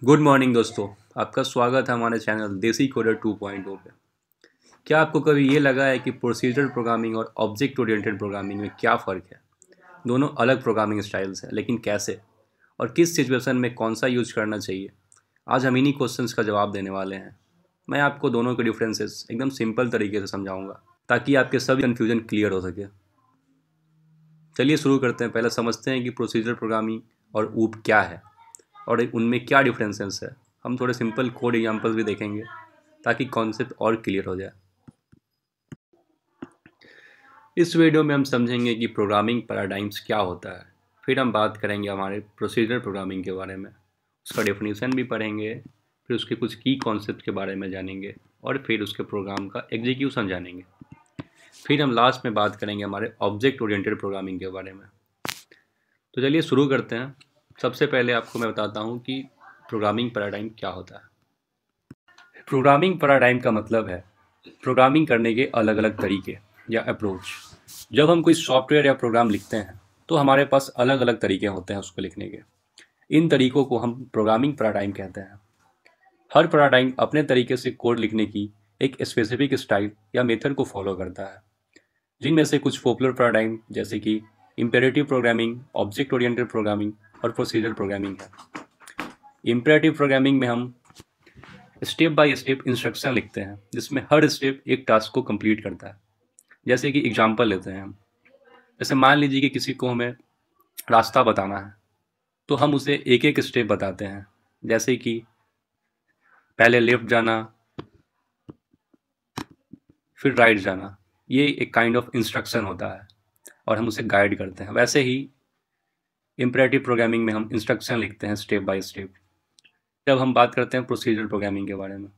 Good morning दोस्तों। आपका स्वागत है हमारे चैनल देसी कोडर 2.0 पे। क्या आपको कभी ये लगा है कि प्रोसीजरल प्रोग्रामिंग और ऑब्जेक्ट ओरिएंटेड प्रोग्रामिंग में क्या फ़र्क है? दोनों अलग प्रोग्रामिंग स्टाइल्स हैं, लेकिन कैसे और किस सिचुएशन में कौन सा यूज करना चाहिए? आज हम इन्हीं क्वेश्चंस का जवाब देने वाले हैं। मैं आपको दोनों के डिफरेंसेस एकदम सिंपल तरीके से समझाऊंगा ताकि आपके सभी कन्फ्यूजन क्लियर हो सके। चलिए शुरू करते हैं। पहले समझते हैं कि प्रोसीजरल प्रोग्रामिंग और ऊप क्या है और उनमें क्या डिफरेंसेस है। हम थोड़े सिंपल कोड एग्जांपल्स भी देखेंगे ताकि कॉन्सेप्ट और क्लियर हो जाए। इस वीडियो में हम समझेंगे कि प्रोग्रामिंग पैराडाइम्स क्या होता है। फिर हम बात करेंगे हमारे प्रोसीजरल प्रोग्रामिंग के बारे में, उसका डेफिनेशन भी पढ़ेंगे, फिर उसके कुछ की कॉन्सेप्ट के बारे में जानेंगे और फिर उसके प्रोग्राम का एग्जीक्यूशन जानेंगे। फिर हम लास्ट में बात करेंगे हमारे ऑब्जेक्ट ओरिएंटेड प्रोग्रामिंग के बारे में। तो चलिए शुरू करते हैं। सबसे पहले आपको मैं बताता हूँ कि प्रोग्रामिंग पैराडाइम क्या होता है। प्रोग्रामिंग पैराडाइम का मतलब है प्रोग्रामिंग करने के अलग अलग तरीके या अप्रोच। जब हम कोई सॉफ्टवेयर या प्रोग्राम लिखते हैं तो हमारे पास अलग अलग तरीके होते हैं उसको लिखने के। इन तरीकों को हम प्रोग्रामिंग पैराडाइम कहते हैं। हर पैराडाइम अपने तरीके से कोड लिखने की एक स्पेसिफिक स्टाइल या मेथड को फॉलो करता है, जिनमें से कुछ पॉपुलर पैराडाइम जैसे कि imperative programming, object oriented programming और प्रोसीजरल प्रोग्रामिंग है। इम्पेरेटिव प्रोग्रामिंग में हम स्टेप बाय स्टेप इंस्ट्रक्शन लिखते हैं जिसमें हर स्टेप एक टास्क को कंप्लीट करता है। जैसे कि एग्जांपल लेते हैं हम। जैसे मान लीजिए कि किसी को हमें रास्ता बताना है तो हम उसे एक एक स्टेप बताते हैं। जैसे कि पहले लेफ्ट जाना, फिर राइट जाना। ये एक काइंड ऑफ इंस्ट्रक्शन होता है और हम उसे गाइड करते हैं। वैसे ही इम्परेटिव प्रोग्रामिंग में हम इंस्ट्रक्शन लिखते हैं स्टेप बाय स्टेप। जब हम बात करते हैं प्रोसीजरल प्रोग्रामिंग के बारे में,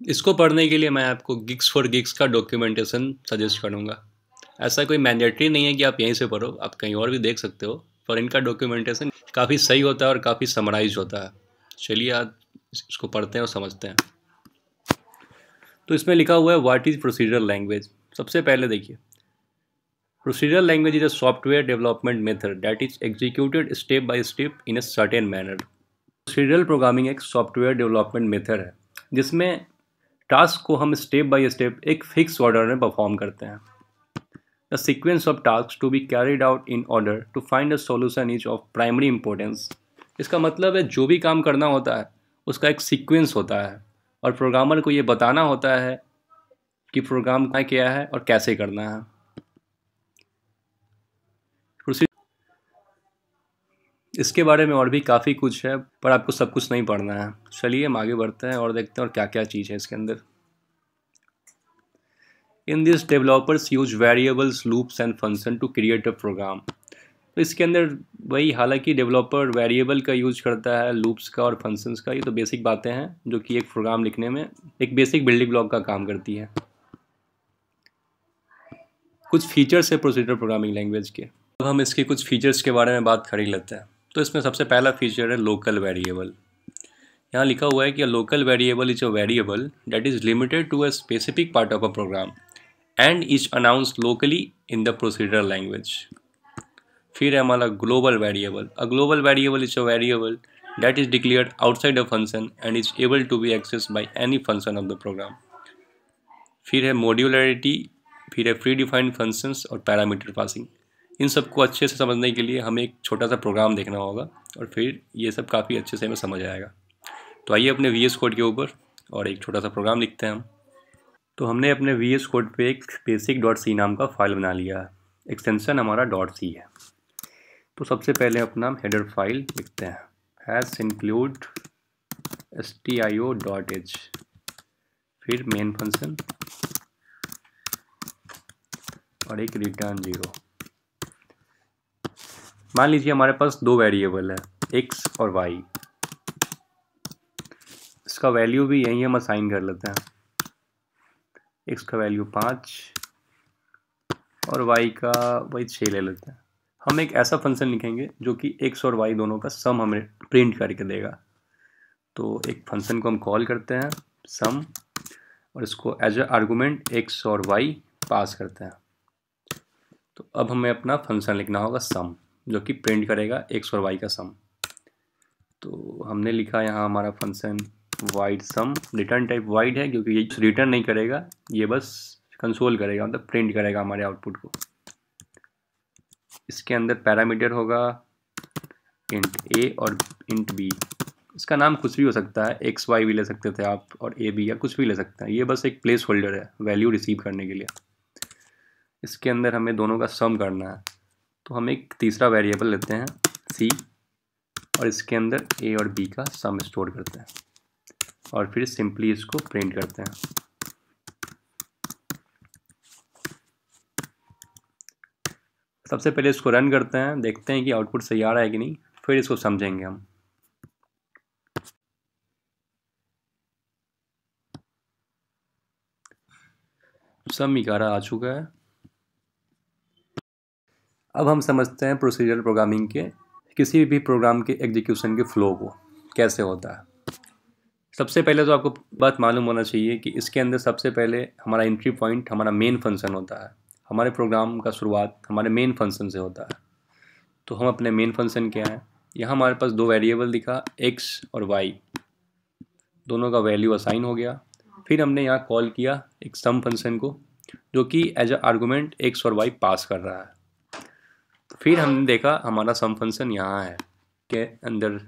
इसको पढ़ने के लिए मैं आपको गिग्स फॉर गिग्स का डॉक्यूमेंटेशन सजेस्ट करूँगा। ऐसा कोई मैंडेटरी नहीं है कि आप यहीं से पढ़ो, आप कहीं और भी देख सकते हो, पर इनका डॉक्यूमेंटेशन काफ़ी सही होता है और काफ़ी समराइज होता है। चलिए आज इसको पढ़ते हैं और समझते हैं। तो इसमें लिखा हुआ है व्हाट इज़ प्रोसीजरल लैंग्वेज। सबसे पहले देखिए, procedural language is a software development method that is executed step by step in a certain manner. Procedural programming एक सॉफ्टवेयर डेवलपमेंट मेथड है जिसमें टास्क को हम स्टेप बाय स्टेप एक फिक्स ऑर्डर में परफॉर्म करते हैं। The sequence of tasks to be carried out in order to find a solution is of primary importance। इसका मतलब है जो भी काम करना होता है उसका एक सीक्वेंस होता है और प्रोग्रामर को ये बताना होता है कि प्रोग्राम का क्या है और कैसे करना है। इसके बारे में और भी काफ़ी कुछ है पर आपको सब कुछ नहीं पढ़ना है। चलिए हम आगे बढ़ते हैं और देखते हैं और क्या क्या चीज़ है इसके अंदर। In this developers use variables, loops and function to create a program. तो इसके अंदर वही, हालांकि डेवलपर वेरिएबल का यूज करता है, लूप्स का और फंक्शंस का। ये तो बेसिक बातें हैं जो कि एक प्रोग्राम लिखने में एक बेसिक बिल्डिंग ब्लॉक का काम करती है। कुछ फीचर्स है प्रोसीजरल प्रोग्रामिंग लैंग्वेज के। अब हम इसके कुछ फीचर्स के बारे में बात कर ही लेते हैं। तो इसमें सबसे पहला फीचर है लोकल वेरिएबल। यहाँ लिखा हुआ है कि local variable is a variable that is limited to a specific part of a program and is announced locally in the procedural language. फिर है हमारा global variable. A global variable is a variable that is declared outside a function and is able to be access by any function of the program. फिर है modularity, फिर है pre defined functions और parameter passing. इन सबको अच्छे से समझने के लिए हमें एक छोटा सा प्रोग्राम देखना होगा और फिर ये सब काफ़ी अच्छे से हमें समझ आएगा। तो आइए अपने VS कोड के ऊपर और एक छोटा सा प्रोग्राम लिखते हैं हम। तो हमने अपने VS कोड पे एक बेसिक डॉट सी नाम का फाइल बना लिया है। एक्सटेंशन हमारा डॉट सी है। तो सबसे पहले अपना हेडर फाइल लिखते हैं, हैश इंक्लूड stio.h, फिर मेन फंक्शन और एक रिटर्न 0। मान लीजिए हमारे पास दो वेरिएबल है, x और y। इसका वैल्यू भी यही हम असाइन कर लेते हैं। x का वैल्यू 5 और y का वही 6 ले लेते हैं। हम एक ऐसा फंक्शन लिखेंगे जो कि x और y दोनों का सम हमें प्रिंट करके देगा। तो एक फंक्शन को हम कॉल करते हैं सम और इसको एज ए आर्गूमेंट x और y पास करते हैं। तो अब हमें अपना फंक्शन लिखना होगा सम, जो कि प्रिंट करेगा x और y का सम। तो हमने लिखा यहाँ हमारा फंक्शन वाइड सम, रिटर्न टाइप वाइड है क्योंकि ये रिटर्न नहीं करेगा, ये बस कंसोल करेगा, मतलब प्रिंट करेगा हमारे आउटपुट को। इसके अंदर पैरामीटर होगा इंट ए और इंट बी। इसका नाम कुछ भी हो सकता है, एक्स वाई भी ले सकते थे आप, और ए बी, या कुछ भी ले सकते हैं। ये बस एक प्लेस होल्डर है वैल्यू रिसीव करने के लिए। इसके अंदर हमें दोनों का सम करना है, तो हम एक तीसरा वेरिएबल लेते हैं सी, और इसके अंदर ए और बी का सम स्टोर करते हैं, और फिर सिंपली इसको प्रिंट करते हैं। सबसे पहले इसको रन करते हैं, देखते हैं कि आउटपुट सही आ रहा है कि नहीं, फिर इसको समझेंगे हम। सम इकारा आ चुका है। अब हम समझते हैं प्रोसीजरल प्रोग्रामिंग के किसी भी प्रोग्राम के एग्जीक्यूशन के फ्लो को कैसे होता है। सबसे पहले तो आपको बात मालूम होना चाहिए कि इसके अंदर सबसे पहले हमारा एंट्री पॉइंट हमारा मेन फंक्शन होता है। हमारे प्रोग्राम का शुरुआत हमारे मेन फंक्शन से होता है। तो हम अपने मेन फंक्शन क्या है, यहाँ हमारे पास दो वेरिएबल दिखा एक्स और वाई, दोनों का वैल्यू असाइन हो गया। फिर हमने यहाँ कॉल किया एक सम फंक्शन को, जो कि एज अ आर्गूमेंट एक्स और वाई पास कर रहा है। तो फिर हमने देखा हमारा सम फंक्शन यहाँ है के अंदर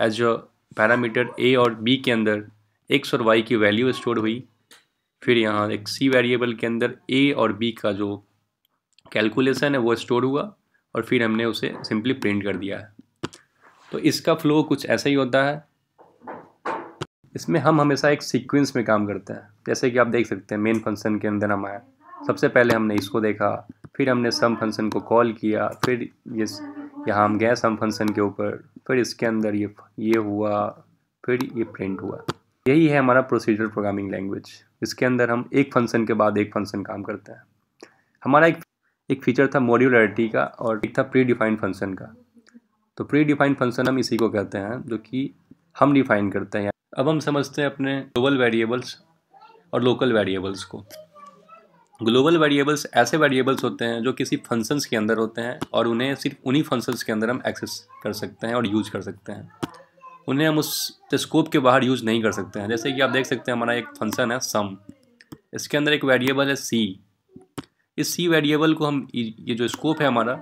एज अ पैरामीटर ए और बी के अंदर एक्स और वाई की वैल्यू स्टोर हुई। फिर यहाँ एक सी वेरिएबल के अंदर ए और बी का जो कैलकुलेशन है वो स्टोर हुआ, और फिर हमने उसे सिंपली प्रिंट कर दिया है। तो इसका फ्लो कुछ ऐसा ही होता है। इसमें हम हमेशा एक सीक्वेंस में काम करते हैं, जैसे कि आप देख सकते हैं मेन फंक्शन के अंदर हम आए, सबसे पहले हमने इसको देखा, फिर हमने सम फंक्शन को कॉल किया, फिर ये यहाँ हम गए सम फंक्शन के ऊपर, फिर इसके अंदर ये हुआ, फिर ये प्रिंट हुआ। यही है हमारा प्रोसीजरल प्रोग्रामिंग लैंग्वेज। इसके अंदर हम एक फंक्शन के बाद एक फंक्शन काम करते हैं। हमारा एक फीचर था मॉड्यूलरिटी का, और एक था प्री डिफाइंड फंक्शन का। तो प्री डिफाइंड फंक्शन हम इसी को कहते हैं जो कि हम डिफाइन करते हैं। अब हम समझते हैं अपने ग्लोबल वेरिएबल्स और लोकल वेरिएबल्स को। ग्लोबल वेरिएबल्स ऐसे वेरिएबल्स होते हैं जो किसी फंक्शंस के अंदर होते हैं, और उन्हें सिर्फ उन्हीं फंक्शंस के अंदर हम एक्सेस कर सकते हैं और यूज कर सकते हैं। उन्हें हम उस स्कोप के बाहर यूज़ नहीं कर सकते हैं। जैसे कि आप देख सकते हैं हमारा एक फंक्शन है सम, इसके अंदर एक वेरिएबल है सी। इस सी वेरिएबल को हम ये जो स्कोप है हमारा,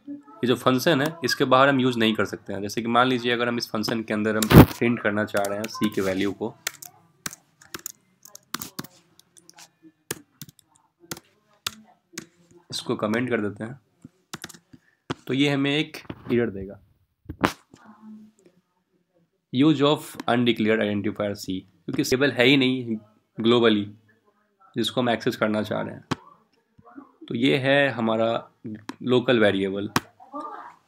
ये जो फंक्शन है, इसके बाहर हम यूज़ नहीं कर सकते हैं। जैसे कि मान लीजिए अगर हम इस फंक्शन के अंदर हम प्रिंट करना चाह रहे हैं सी के वैल्यू को, इसको कमेंट कर देते हैं, तो ये हमें एक एरर देगा, यूज ऑफ अनडिक्लेयर्ड आइडेंटिफायर सी, क्योंकि वेरिएबल है ही नहीं ग्लोबली जिसको हम एक्सेस करना चाह रहे हैं। तो ये है हमारा लोकल वेरिएबल।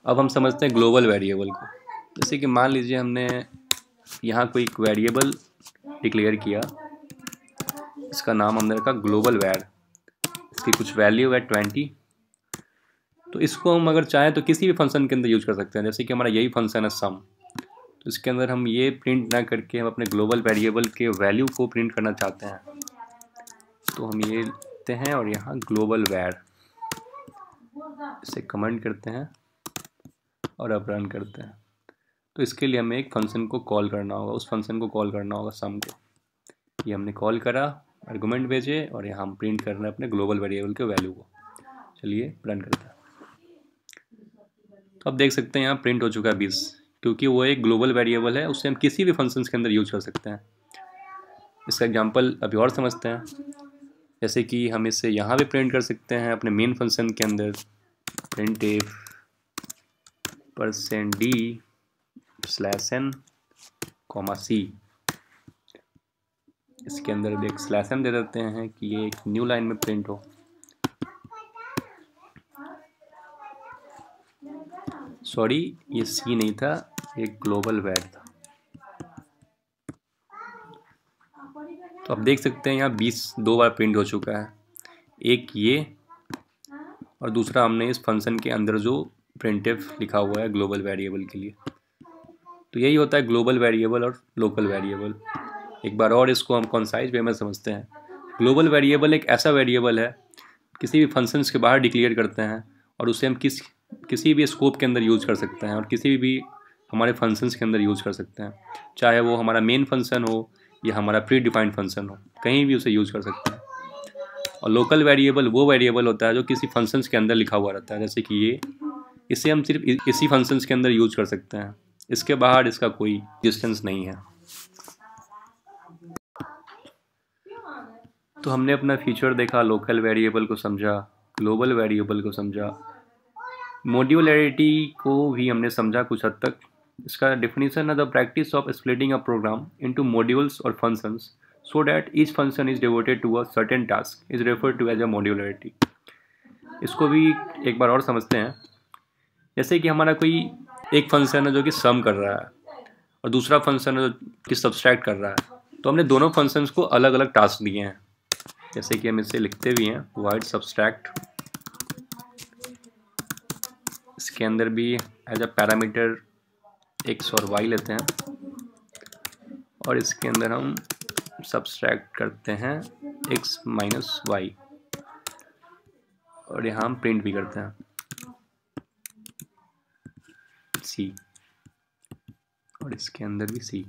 अब हम समझते हैं ग्लोबल वेरिएबल को। जैसे कि मान लीजिए हमने यहाँ कोई एक वेरिएबल डिक्लेयर किया, इसका नाम हमने रखा ग्लोबल वैर, इसकी कुछ वैल्यू है 20। तो इसको हम अगर चाहें तो किसी भी फंक्शन के अंदर यूज कर सकते हैं। जैसे कि हमारा यही फंक्शन है सम, तो इसके अंदर हम ये प्रिंट ना करके हम अपने ग्लोबल वेरिएबल के वैल्यू को प्रिंट करना चाहते हैं, तो हम ये लेते हैं और यहाँ ग्लोबल वैर, इसे कमेंट करते हैं और अब रन करते हैं। तो इसके लिए हमें एक फंक्शन को कॉल करना होगा, उस फंक्शन को कॉल करना होगा सम को। ये हमने कॉल करा, आर्गुमेंट भेजे, और यहाँ हम प्रिंट कर रहे हैं अपने ग्लोबल वेरिएबल के वैल्यू को। चलिए रन करते हैं। तो अब देख सकते हैं यहाँ प्रिंट हो चुका है 20, क्योंकि वो एक ग्लोबल वेरिएबल है, उससे हम किसी भी फंक्शंस के अंदर यूज कर सकते हैं। इसका एग्जांपल अभी और समझते हैं। जैसे कि हम इसे यहाँ भी प्रिंट कर सकते हैं अपने मेन फंक्शन के अंदर, printf %d/n, c। इसके अंदर भी एक /n दे देते हैं कि ये एक न्यू लाइन में प्रिंट हो। सॉरी, ये सी नहीं था, ये ग्लोबल वैर था। तो आप देख सकते हैं यहाँ 20 दो बार प्रिंट हो चुका है, एक ये और दूसरा हमने इस फंक्शन के अंदर जो printf लिखा हुआ है ग्लोबल वेरिएबल के लिए। तो यही होता है ग्लोबल वेरिएबल और लोकल वेरिएबल। एक बार और इसको हम कॉन्साइज वे में समझते हैं। ग्लोबल वेरिएबल एक ऐसा वेरिएबल है किसी भी फंक्शंस के बाहर डिक्लेयर करते हैं, और उसे हम किसी भी स्कोप के अंदर यूज कर सकते हैं, और किसी भी हमारे फंक्शंस के अंदर यूज़ कर सकते हैं, चाहे वो हमारा मेन फंक्शन हो या हमारा प्री डिफाइंड फंक्शन हो, कहीं भी उसे यूज़ कर सकते हैं। और लोकल वेरिएबल वो वेरिएबल होता है जो किसी फंक्शंस के अंदर लिखा हुआ रहता है, जैसे कि ये, इसे हम सिर्फ इसी फंक्शंस के अंदर यूज कर सकते हैं, इसके बाहर इसका कोई एग्जिस्टेंस नहीं है। तो हमने अपना फीचर देखा, लोकल वेरिएबल को समझा, ग्लोबल वेरिएबल को समझा, मॉड्यूलरिटी को भी हमने समझा कुछ हद तक। इसका डेफिनेशन है the practice of splitting a programme into modules और functions so that each function is devoted to a certain task is referred to as a modularity। इसको भी एक बार और समझते हैं। जैसे कि हमारा कोई एक फंक्शन है जो कि सम कर रहा है और दूसरा फंक्शन है जो कि सब्सट्रैक्ट कर रहा है, तो हमने दोनों फंक्शंस को अलग अलग टास्क दिए हैं। जैसे कि हम इसे लिखते भी हैं void subtract, इसके अंदर भी एज अ पैरामीटर x और y लेते हैं और इसके अंदर हम सब्सट्रैक्ट करते हैं x माइनस वाई और यहाँ हम प्रिंट भी करते हैं c और इसके अंदर भी c।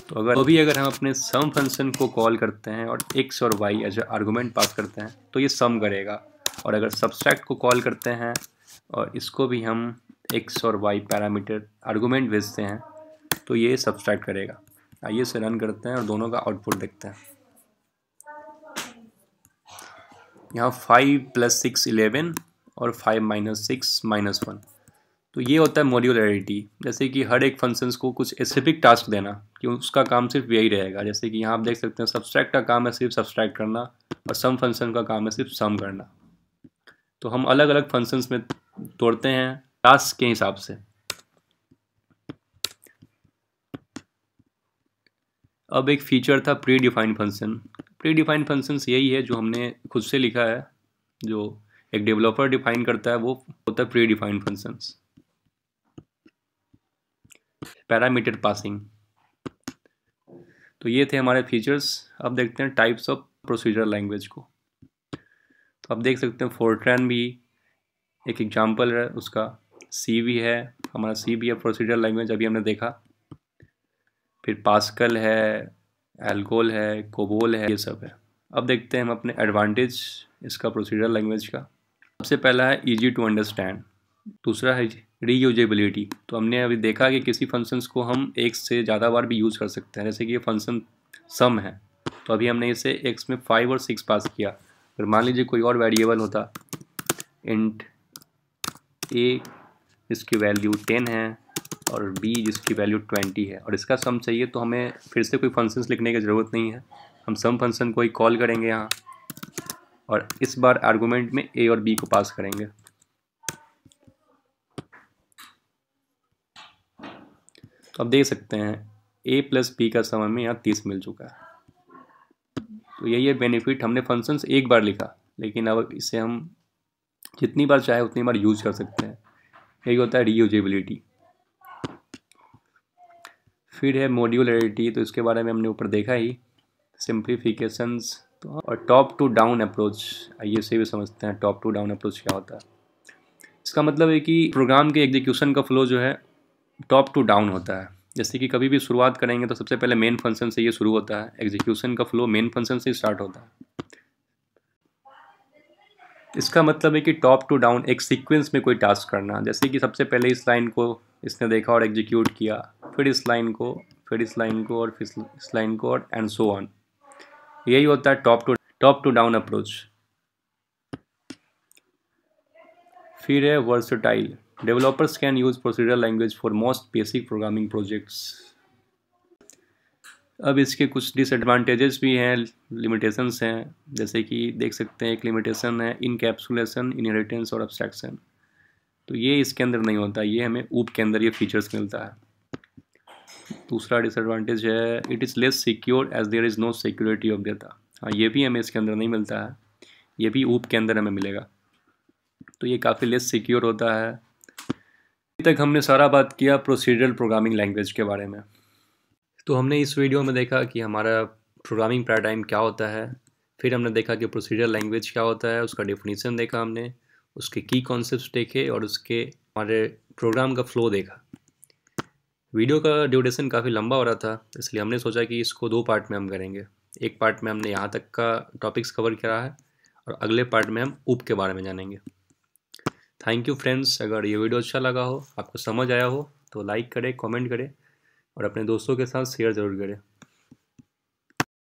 तो अगर हम अपने सम फंक्शन को कॉल करते हैं और x और y एज आर्गुमेंट पास करते हैं तो ये सम करेगा, और अगर सब्सट्रैक्ट को कॉल करते हैं और इसको भी हम x और y पैरामीटर आर्गुमेंट भेजते हैं तो ये सब्सट्रैक्ट करेगा। आइए इसे रन करते हैं और दोनों का आउटपुट देखते हैं। यहाँ 5 + 6 11 और 5 - 6 -1। तो ये होता है मॉड्यूलरिटी, जैसे कि हर एक फंक्शंस को कुछ स्पेसिफिक टास्क देना कि उसका काम सिर्फ यही रहेगा। जैसे कि यहाँ आप देख सकते हैं सब्सट्रैक्ट का काम है सिर्फ सब्सट्रैक्ट करना और सम फंक्शन का काम है सिर्फ सम करना। तो हम अलग अलग फंक्शंस में तोड़ते हैं टास्क के हिसाब से। अब एक फीचर था pre defined function. Pre defined functions यही है जो हमने खुद से लिखा है, जो एक डेवलपर डिफाइन करता है, वो होता है pre defined functions. Parameter passing, तो ये थे हमारे फीचर्स। अब देखते हैं टाइप्स ऑफ प्रोसीजरल लैंग्वेज को। तो अब देख सकते हैं फोर्ट्रैन भी एक एग्जांपल है उसका, सी भी है, हमारा सी भी है प्रोसीजरल लैंग्वेज, अभी हमने देखा। फिर पास्कल है, एल्गोल है, कोबोल है, ये सब है। अब देखते हैं हम अपने एडवांटेज इसका प्रोसीजरल लैंग्वेज का। सबसे पहला है इजी टू अंडरस्टैंड, दूसरा है रीयूजेबिलिटी। तो हमने अभी देखा कि किसी फंक्शंस को हम एक से ज़्यादा बार भी यूज़ कर सकते हैं। जैसे कि ये फंक्शन सम है तो अभी हमने इसे x में 5 और 6 पास किया। फिर मान लीजिए कोई और वेरिएबल होता इंट a जिसकी वैल्यू 10 है और b जिसकी वैल्यू 20 है और इसका सम चाहिए, तो हमें फिर से कोई फंक्शंस लिखने की ज़रूरत नहीं है। हम सम फंक्शन को ही कॉल करेंगे यहाँ और इस बार आर्गुमेंट में a और b को पास करेंगे। तो अब देख सकते हैं a + b का सम हमें यहाँ 30 मिल चुका है। तो यही है बेनिफिट, हमने फंक्शंस एक बार लिखा लेकिन अब इसे हम जितनी बार चाहे उतनी बार यूज कर सकते हैं। यही होता है रीयूजेबिलिटी। फिर है मॉड्यूलरिटी, तो इसके बारे में हमने ऊपर देखा ही। सिंप्लीफिकेशंस तो और टॉप टू डाउन अप्रोच, आइए इसे भी समझते हैं टॉप टू डाउन अप्रोच क्या होता है। इसका मतलब है कि प्रोग्राम के एग्जीक्यूशन का फ्लो जो है टॉप टू डाउन होता है। जैसे कि कभी भी शुरुआत करेंगे तो सबसे पहले मेन फंक्शन से ये शुरू होता है, एग्जीक्यूशन का फ्लो मेन फंक्शन से स्टार्ट होता है। इसका मतलब है कि टॉप टू डाउन एक सीक्वेंस में कोई टास्क करना। जैसे कि सबसे पहले इस लाइन को इसने देखा और एग्जीक्यूट किया, फिर इस लाइन को, फिर इस लाइन को और फिर इस लाइन को और एंड सो ऑन। यही होता है टॉप टू डाउन अप्रोच। फिर है versatile, developers can use procedural language for most basic programming projects. अब इसके कुछ डिसएडवांटेजेस भी हैं, लिमिटेशंस हैं। जैसे कि देख सकते हैं एक लिमिटेशन है इनकैप्सुलेशन, इनहेरिटेंस और एब्स्ट्रैक्शन। तो ये इसके अंदर नहीं होता, ये हमें ऊप के अंदर ये फीचर्स मिलता है। दूसरा डिसएडवांटेज है it is less secure as there is no security of data. हाँ, ये भी हमें इसके अंदर नहीं मिलता है, ये भी ऊप के अंदर हमें मिलेगा। तो ये काफ़ी लेस सिक्योर होता है। अभी तक हमने सारा बात किया प्रोसीजरल प्रोग्रामिंग लैंग्वेज के बारे में। तो हमने इस वीडियो में देखा कि हमारा प्रोग्रामिंग पैराडाइम क्या होता है, फिर हमने देखा कि प्रोसीजरल लैंग्वेज क्या होता है, उसका डेफिनेशन देखा हमने, उसके की कॉन्सेप्ट्स देखे और उसके हमारे प्रोग्राम का फ़्लो देखा। वीडियो का ड्यूरेशन काफ़ी लंबा हो रहा था, इसलिए हमने सोचा कि इसको 2 पार्ट में हम करेंगे। एक पार्ट में हमने यहाँ तक का टॉपिक्स कवर करा है और अगले पार्ट में हम ऊप के बारे में जानेंगे। Thank you friends. अगर ये वीडियो अच्छा लगा हो, आपको समझ आया हो, तो लाइक करें, कमेंट करें और अपने दोस्तों के साथ शेयर ज़रूर करें।